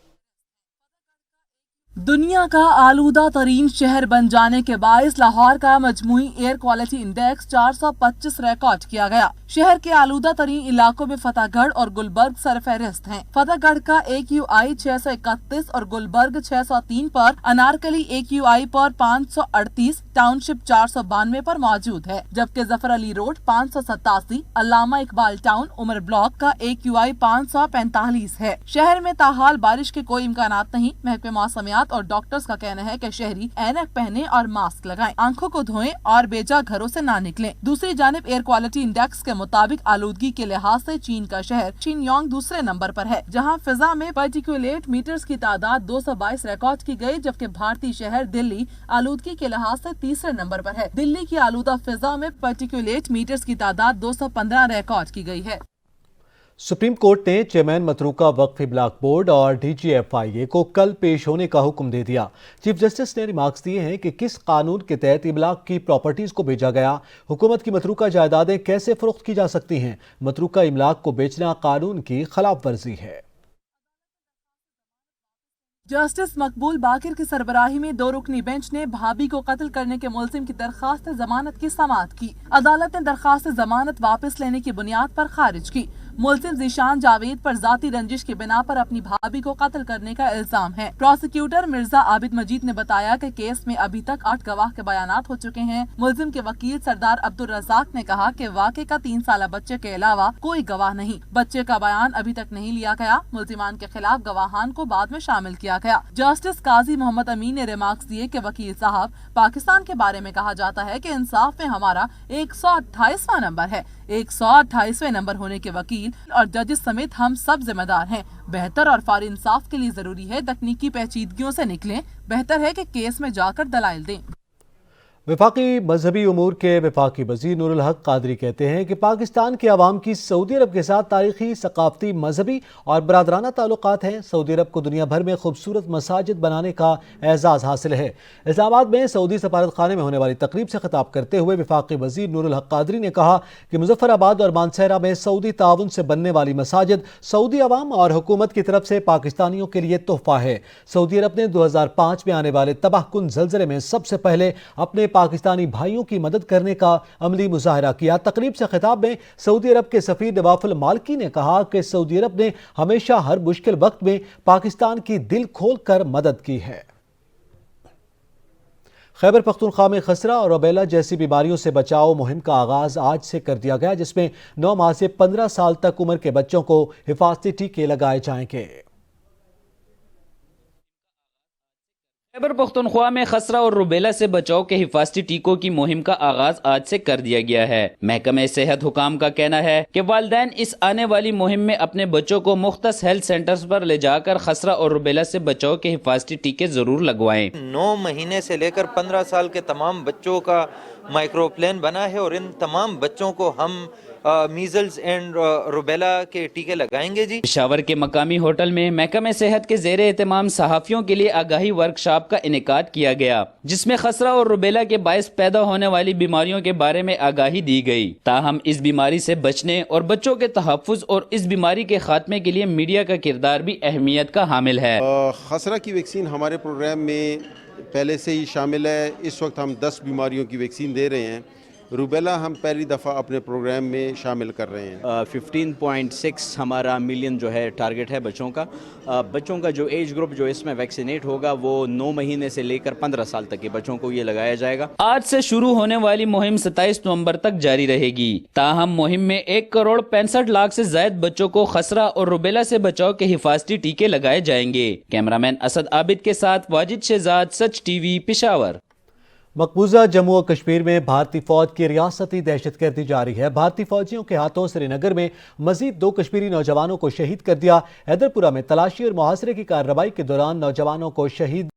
दुनिया का आलूदा तरीन शहर बन जाने के बायस लाहौर का मजमूई एयर क्वालिटी इंडेक्स 425 रिकॉर्ड किया गया। शहर के आलूदा तरीन इलाकों में फतेहगढ़ और गुलबर्ग सरफहरिस्त हैं। फतेहगढ़ का AQI 631 और गुलबर्ग 603 पर, अनारकली AQI पर 538, टाउनशिप 492 पर मौजूद है, जबकि जफर अली रोड 587, अल्लामा इकबाल टाउन उमर ब्लॉक का AQI 545 है। शहर में ताहाल बारिश के कोई इम्कानात नहीं। महकमे मौसमियात और डॉक्टर्स का कहना है कि शहरी ऐनक पहने और मास्क लगाएं, आंखों को धोएं और बेजा घरों से ना निकलें। दूसरी जानिब एयर क्वालिटी इंडेक्स के मुताबिक आलूदगी के लिहाज से चीन का शहर शिनयांग दूसरे नंबर पर है, जहां फिजा में पार्टिकुलेट मीटर्स की तादाद 222 रिकॉर्ड की गई, जबकि भारतीय शहर दिल्ली आलूदगी के लिहाज से तीसरे नंबर पर है। दिल्ली की आलूदा फिजा में पार्टिकुलेट मीटर्स की तादाद 215 रिकॉर्ड की गई है। सुप्रीम कोर्ट ने चेयरमैन मतरूका वक्फ इब्लाग बोर्ड और DGFIA को कल पेश होने का हुक्म दे दिया। चीफ जस्टिस ने रिमार्क्स दिए हैं कि किस कानून के तहत इब्लाग की प्रॉपर्टीज को बेचा गया, हुकूमत की मतरूका जायदादें कैसे फरोख्त की जा सकती हैं, मतरूका इब्लाग को बेचना कानून की खिलाफ वर्जी है। जस्टिस मकबूल बाकिर की सरबराही में 2 रुकनी बेंच ने भाभी को कत्ल करने के मुलजिम की दरखास्त जमानत की समाअत की। अदालत ने दरखास्त जमानत वापस लेने की बुनियाद पर खारिज की। मुलजिम जीशान जावेद पर जाती रंजिश की बिना पर अपनी भाभी को कत्ल करने का इल्जाम है। प्रोसिक्यूटर मिर्जा आबिद मजीद ने बताया कि केस में अभी तक 8 गवाह के बयानात हो चुके हैं। मुलजिम के वकील सरदार अब्दुल रज़ाक ने कहा कि वाक़े का 3 साला बच्चे के अलावा कोई गवाह नहीं, बच्चे का बयान अभी तक नहीं लिया गया। मुलजिमान के खिलाफ गवाहान को बाद में शामिल किया गया। जस्टिस काजी मोहम्मद अमीन ने रिमार्क्स दिए कि वकील साहब, पाकिस्तान के बारे में कहा जाता है कि इंसाफ में हमारा 128वां नंबर है। 128वें नंबर होने के वकील और जजेस समेत हम सब जिम्मेदार हैं। बेहतर और फार इंसाफ के लिए जरूरी है तकनीकी पेचीदगियों से निकलें। बेहतर है कि केस में जाकर दलाइल दें। वफाकी मजहबी उमूर के वफाकी वज़ीर नूरुल हक कादरी कहते हैं कि पाकिस्तान के अवाम की सऊदी अरब के साथ तारीखी, सकाफती, मजहबी और बरादराना ताल्लुकात हैं। सऊदी अरब को दुनिया भर में खूबसूरत मसाजिद बनाने का एजाज़ हासिल है। इस्लामाबाद में सऊदी सफारत खाने में होने वाली तकरीब से खिताब करते हुए वफाकी वज़ीर नूरुल हक कादरी ने कहा कि मुजफ्फराबाद और मानसहरा में सऊदी ताउन से बनने वाली मसाजिद सऊदी अवाम और हुकूमत की तरफ से पाकिस्तानियों के लिए तोहफा है। सऊदी अरब ने 2005 में आने वाले तबाहकुन ज़लज़ले में सबसे पहले अपने पाकिस्तानी भाइयों की मदद करने का अमली मुजाहरा किया। तकरीब से खिताब में सऊदी अरब के सफीर नवाफुल मालकी ने कहा कि सऊदी अरब ने हमेशा हर मुश्किल वक्त में पाकिस्तान की दिल खोल कर मदद की है। खैबर पख्तूनख्वा में खसरा और रुबेला जैसी बीमारियों से बचाव मुहिम का आगाज आज से कर दिया गया, जिसमें 9 माह से 15 साल तक उम्र के बच्चों को हिफाजती टीके लगाए जाएंगे। खैबर पख्तूनख्वा में खसरा और रुबेला से बचाव के हिफाजती टीकों की मुहिम का आगाज आज से कर दिया गया है। महकमे सेहत हुकाम का कहना है कि वालिदैन इस आने वाली मुहिम में अपने बच्चों को मुख्तस हेल्थ सेंटर्स पर ले जाकर खसरा और रुबेला से बचाव के हिफाजती टीके जरूर लगवाएं। 9 महीने से लेकर 15 साल के तमाम बच्चों का माइक्रो प्लान बना है और इन तमाम बच्चों को हम मीजल्स एंड रुबेला के टीके लगाएंगे जी। पेशावर के मकामी होटल में महकमे सेहत के ज़ेरे एहतमाम सहाफ़ियों के लिए आगाही वर्कशॉप का इनेकाद किया गया, जिसमें खसरा और रुबेला के बायस पैदा होने वाली बीमारियों के बारे में आगाही दी गई। ताहम इस बीमारी से बचने और बच्चों के तहफ़्फ़ुज़ और इस बीमारी के खात्मे के लिए मीडिया का किरदार भी अहमियत का हामिल है। खसरा की वैक्सीन हमारे प्रोग्राम में पहले से ही शामिल है। इस वक्त हम 10 बीमारियों की वैक्सीन दे रहे हैं। रूबेला हम पहली दफ़ा अपने प्रोग्राम में शामिल कर रहे हैं। 15.6 हमारा मिलियन जो है टारगेट है बच्चों का। बच्चों का जो एज ग्रुप जो इसमें वैक्सीनेट होगा वो 9 महीने से लेकर 15 साल तक के बच्चों को ये लगाया जाएगा। आज से शुरू होने वाली मुहिम 27 नवंबर तक जारी रहेगी। ताहम मुहिम में 1,65,00,000 से ज्यादा बच्चों को खसरा और रुबेला से बचाव के हिफाजती टीके लगाए जाएंगे। कैमरामैन असद आबिद के साथ वाजिद शहजाद, सच टीवी, पेशावर। मकबूजा जम्मू और कश्मीर में भारतीय फौज की रियासती दहशतगर्दी जारी है। भारतीय फौजियों के हाथों श्रीनगर में मजीद 2 कश्मीरी नौजवानों को शहीद कर दिया। हैदरपुरा में तलाशी और मुहासरे की कार्रवाई के दौरान नौजवानों को शहीद।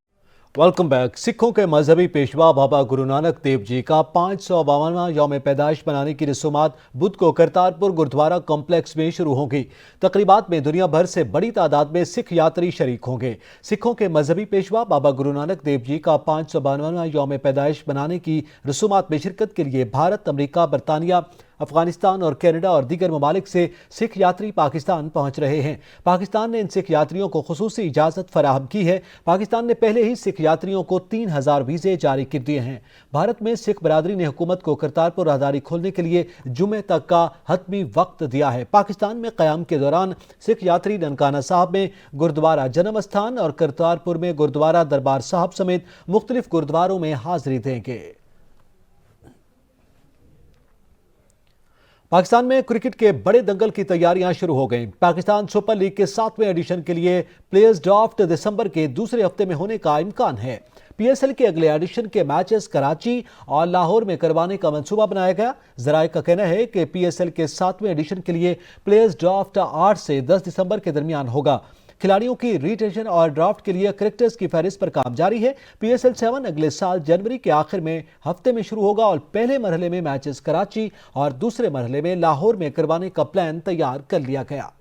Welcome back. सिखों के मजहबी पेशवा बाबा गुरु नानक देव जी का 552वां यौम पैदाइश मनाने की रसूमात बुध को करतारपुर गुरुद्वारा कॉम्प्लेक्स में शुरू होंगी। तकरीबात में दुनिया भर से बड़ी तादाद में सिख यात्री शरीक होंगे। सिखों के मजहबी पेशवा बाबा गुरु नानक देव जी का 552वां यौम पैदाइश मनाने की रसूमात में शिरकत के लिए भारत, अमेरिका, बरतानिया, अफगानिस्तान और कनाडा और दीगर ममालिक से सिख यात्री पाकिस्तान पहुंच रहे हैं। पाकिस्तान ने इन सिख यात्रियों को खुसूसी इजाज़त फराहम की है। पाकिस्तान ने पहले ही सिख यात्रियों को 3000 वीज़े जारी कर दिए हैं। भारत में सिख बरादरी ने हुकूमत को करतारपुर राहदारी खोलने के लिए जुमे तक का हतमी वक्त दिया है। पाकिस्तान में क़याम के दौरान सिख यात्री ननकाना साहब में गुरुद्वारा जन्म स्थान और करतारपुर में गुरुद्वारा दरबार साहब समेत मुख्तलिफ गुरुद्वारों में हाजिरी देंगे। पाकिस्तान में क्रिकेट के बड़े दंगल की तैयारियां शुरू हो गईं। पाकिस्तान सुपर लीग के 7वें एडिशन के लिए प्लेयर्स ड्राफ्ट दिसंबर के दूसरे हफ्ते में होने का इम्कान है। पीएसएल के अगले एडिशन के मैचेस कराची और लाहौर में करवाने का मंसूबा बनाया गया। जराये का कहना है कि पीएसएल के 7वें एडिशन के लिए प्लेयर्स ड्राफ्ट 8 से 10 दिसंबर के दरमियान होगा। खिलाड़ियों की रिटेंशन और ड्राफ्ट के लिए क्रिकेटर्स की फहरिस्त पर काम जारी है। पीएसएल 7 अगले साल जनवरी के आखिर में हफ्ते में शुरू होगा और पहले मरहले में मैचेस कराची और दूसरे मरहले में लाहौर में करवाने का प्लान तैयार कर लिया गया।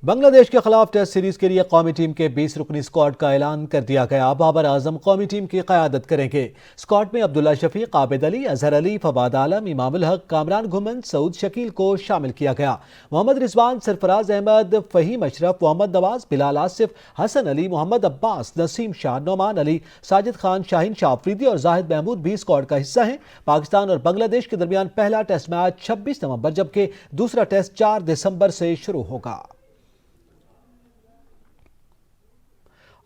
बांग्लादेश के खिलाफ टेस्ट सीरीज के लिए कौमी टीम के 20 रुकनी स्क्वाड का ऐलान कर दिया गया। बाबर आजम कौमी टीम की क़यादत करेंगे। स्क्वाड में अब्दुल्ला शफीक, आबिद अली, अजहर अली, फवाद आलम, इमामुल हक, कामरान घुमन, सऊद शकील को शामिल किया गया। मोहम्मद रिजवान, सरफराज अहमद, फहीम अशरफ, मोहम्मद नवाज, बिलाल आसिफ, हसन अली, मोहम्मद अब्बास, नसीम शाह, नोमान अली, साजिद खान, शाहीन शाह अफरीदी और जाहिद महमूद भी स्क्वाड का हिस्सा हैं। पाकिस्तान और बांग्लादेश के दरमियान पहला टेस्ट मैच 26 नवंबर जबकि दूसरा टेस्ट 4 दिसंबर से शुरू होगा।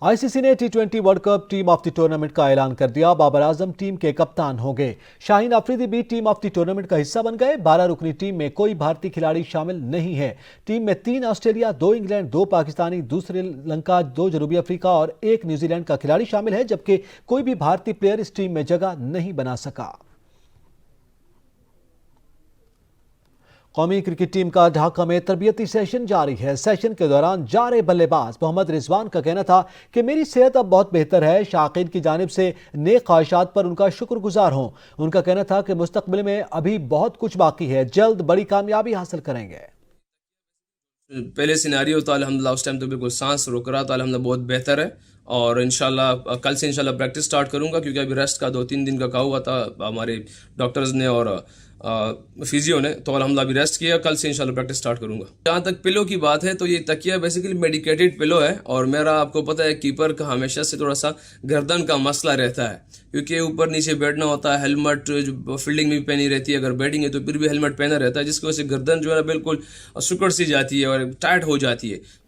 आईसीसी ने टी20 world cup team of the tournament का ऐलान कर दिया। बाबर आजम टीम के कप्तान होंगे। शाहीन अफरीदी भी टीम ऑफ द टूर्नामेंट का हिस्सा बन गए। 12 रुकनी टीम में कोई भारतीय खिलाड़ी शामिल नहीं है। टीम में 3 ऑस्ट्रेलिया, 2 इंग्लैंड, 2 पाकिस्तानी, 2 श्रीलंका, 2 जनूबी अफ्रीका और 1 न्यूजीलैंड का खिलाड़ी शामिल है, जबकि कोई भी भारतीय प्लेयर इस टीम में जगह नहीं बना सका। कौमी क्रिकेट टीम का ढाका में तरबियती सेशन जारी है। सेशन के दौरान जारे बल्लेबाज मोहम्मद रिजवान का कहना था कि मेरी सेहत अब बहुत बेहतर है। शाकीन की जानिब से नेक ख्वाहिशात पर उनका शुक्रगुजार हूं। उनका कहना था कि मुस्तकबिल में अभी बहुत कुछ बाकी है, जल्द बड़ी कामयाबी हासिल करेंगे। पहले सिनेरियो तो अल्हम्दुलिल्लाह उस टाइम तो बिल्कुल सांस रोक रहा था, अल्हम्दुलिल्लाह बहुत बेहतर है और इंशाल्लाह कल से इंशाल्लाह प्रैक्टिस स्टार्ट करूंगा, क्योंकि अभी रेस्ट का 2-3 दिन का कहा हुआ था हमारे डॉक्टर्स ने और फिजियो ने, तो अल्हम्दुलिल्लाह अभी रेस्ट किया, कल से इंशाल्लाह प्रैक्टिस स्टार्ट करूंगा। जहाँ तक पिलो की बात है तो ये तकिया बेसिकली मेडिकेटेड पिलो है और मेरा आपको पता है कीपर का हमेशा से थोड़ा सा गर्दन का मसला रहता है, क्योंकि ऊपर नीचे बैठना होता है। हेलमेट फील्डिंग में भी पहनी रहती है, अगर बैटिंग है तो फिर भी हेलमेट पहना रहता है, जिसकी वजह से गर्दन जो है ना बिल्कुल सुकड़ सी जाती है और टाइट हो जाती है।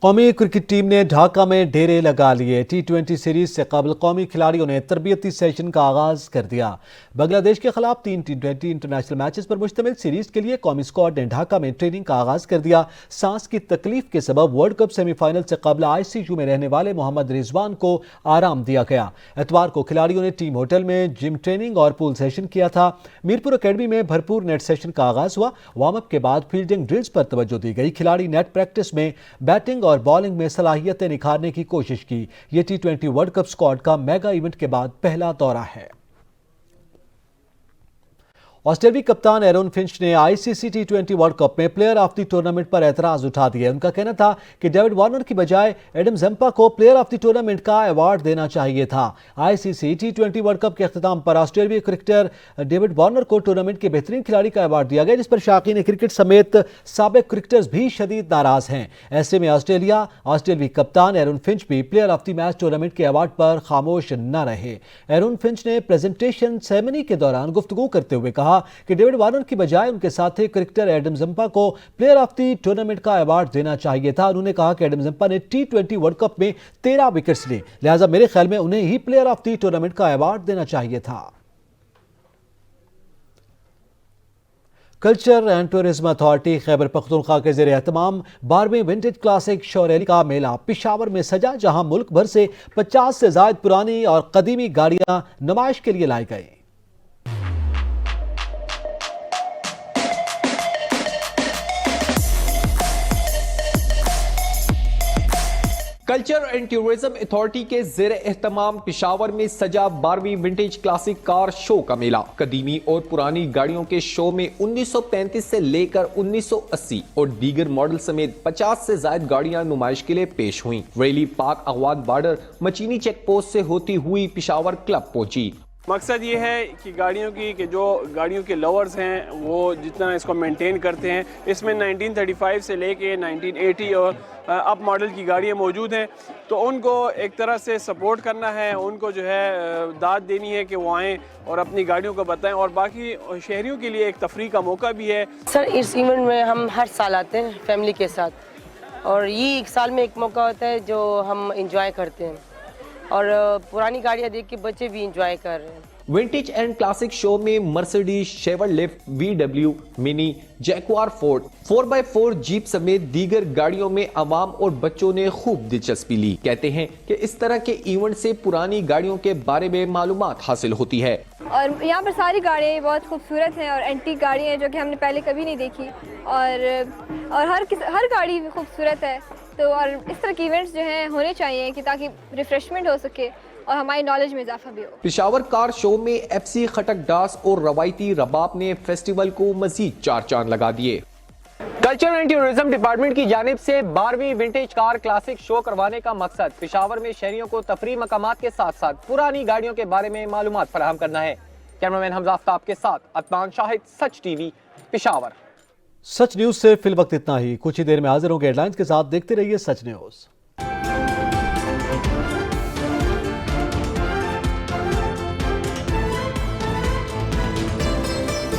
कौमी क्रिकेट टीम ने ढाका में डेरे लगा लिए। टी20 सीरीज से कबल कौमी खिलाड़ियों ने तरबियती सेशन का आगाज कर दिया। बांग्लादेश के खिलाफ 3 टी20 इंटरनेशनल मैचेस पर मुश्तमिल सीरीज के लिए कौमी स्क्वाड ने ढाका में ट्रेनिंग का आगाज कर दिया। सांस की तकलीफ के सबब वर्ल्ड कप सेमीफाइनल से कबल आईसीयू में रहने वाले मोहम्मद रिजवान को आराम दिया गया। एतवार को खिलाड़ियों ने टीम होटल में जिम ट्रेनिंग और पूल सेशन किया था। मीरपुर अकेडमी में भरपूर नेट सेशन का आगाज हुआ। वार्म अप के बाद फील्डिंग ड्रिल्स पर तवज्जो दी गई। खिलाड़ी नेट प्रैक्टिस में बैटिंग और बॉलिंग में सलाहियतें निखारने की कोशिश की। यह टी20 वर्ल्ड कप स्क्वाड का मेगा इवेंट के बाद पहला दौरा है। ऑस्ट्रेलियाई कप्तान एरन फिंच ने आईसीसी टी20 वर्ल्ड कप में प्लेयर ऑफ द टूर्नामेंट पर एतराज उठा दिया। उनका कहना था कि डेविड वार्नर की बजाय एडम ज़म्पा को प्लेयर ऑफ द टूर्नामेंट का अवार्ड देना चाहिए था। आईसीसी टी20 वर्ल्ड कप के अख्ताम पर ऑस्ट्रेलियाई क्रिकेटर डेविड वार्नर को टूर्नामेंट के बेहतरीन खिलाड़ी का अवार्ड दिया गया, जिस पर शाकीन क्रिकेट समेत साबिक क्रिकेटर्स भी शदीद नाराज हैं। ऐसे में ऑस्ट्रेलियाई कप्तान एरन फिंच भी player of the match tournament के अवार्ड पर खामोश न रहे। एरन फिंच ने प्रेजेंटेशन सेरेमनी के दौरान गुफ्तगू करते हुए कहा कि डेविड वार्नर की बजाय उनके साथी क्रिकेटर एडम ज़म्पा को प्लेयर ऑफ द टूर्नामेंट का अवार्ड देना चाहिए था। उन्होंने कहा कि एडम ज़म्पा ने टी20 वर्ल्ड कप में 13 विकेट्स लिए, लिहाजा मेरे ख्याल में उन्हें ही प्लेयर ऑफ द टूर्नामेंट का अवार्ड देना चाहिए था। Culture and tourism authority Khyber Pakhtunkhwa के ज़ेर एहतमाम 12वीं विंटेज क्लासिक शो रैली का मेला पिशावर में सजा, जहां मुल्क भर से 50 से ज़ायद पुरानी और कदीमी गाड़ियां नुमाइश के लिए लाई गई। कल्चर एंड टूरिज्म अथॉरिटी के ज़ेर एहतमाम पिशावर में सजा 12वीं विंटेज क्लासिक कार शो का मेला। कदीमी और पुरानी गाड़ियों के शो में 1935 से लेकर 1980 और दीगर मॉडल समेत 50 से ज्यादा गाड़ियां नुमाइश के लिए पेश हुई। रैली पाक अगवाद बॉर्डर मचीनी चेक पोस्ट से होती हुई पिशावर क्लब पहुंची। मकसद ये है कि गाड़ियों की कि जो गाड़ियों के लवर्स हैं वो जितना इसको मेंटेन करते हैं। इसमें 1935 से लेके 1980 और अप मॉडल की गाड़ियाँ मौजूद हैं, तो उनको एक तरह से सपोर्ट करना है, उनको जो है दाद देनी है कि वो आएँ और अपनी गाड़ियों को बताएं, और बाकी शहरियों के लिए एक तफरीह का मौका भी है। सर, इस इवेंट में हम हर साल आते हैं फैमिली के साथ, और ये एक साल में एक मौका होता है जो हम इंजॉय करते हैं, और पुरानी गाड़ियाँ देख के बच्चे भी इंजॉय कर रहे हैं। विंटेज एंड क्लासिक शो में Mercedes, Chevrolet, VW, mini, जैक्वार Ford, 4x4 jeep समेत दीगर गाड़ियों में आवाम और बच्चों ने खूब दिलचस्पी ली। कहते हैं कि इस तरह के इवेंट से पुरानी गाड़ियों के बारे में मालूमात हासिल होती है। और यहाँ पर सारी गाड़ियाँ बहुत खूबसूरत हैं और एंटीक गाड़ियाँ हैं जो कि हमने पहले कभी नहीं देखी, और हर गाड़ी खूबसूरत है। तो और इस तरह के इवेंट्स जो हैं होने चाहिए कि ताकि रिफ्रेशमेंट हो सके और हमारी नॉलेज में इजाफा भी हो। पिशावर कार शो में FC खटक डांस और रवायती रबाब ने फेस्टिवल को मजीद 4 चांद लगा दिए। कल्चर एंड टूरिज्म डिपार्टमेंट की जानिब से 12वीं विंटेज कार क्लासिक शो करवाने का मकसद पिशावर में शहरियों को तफरीह मकामात के साथ साथ पुरानी गाड़ियों के बारे में मालूमात फराहम करना है। कैमरामैन हमजा आफ्ताब के साथ अदनान शाहिद, सच TV, पिशावर। सच न्यूज से फिल वक्त इतना ही। कुछ ही देर में हाजिर होंगे हेडलाइंस के साथ। देखते रहिए सच न्यूज।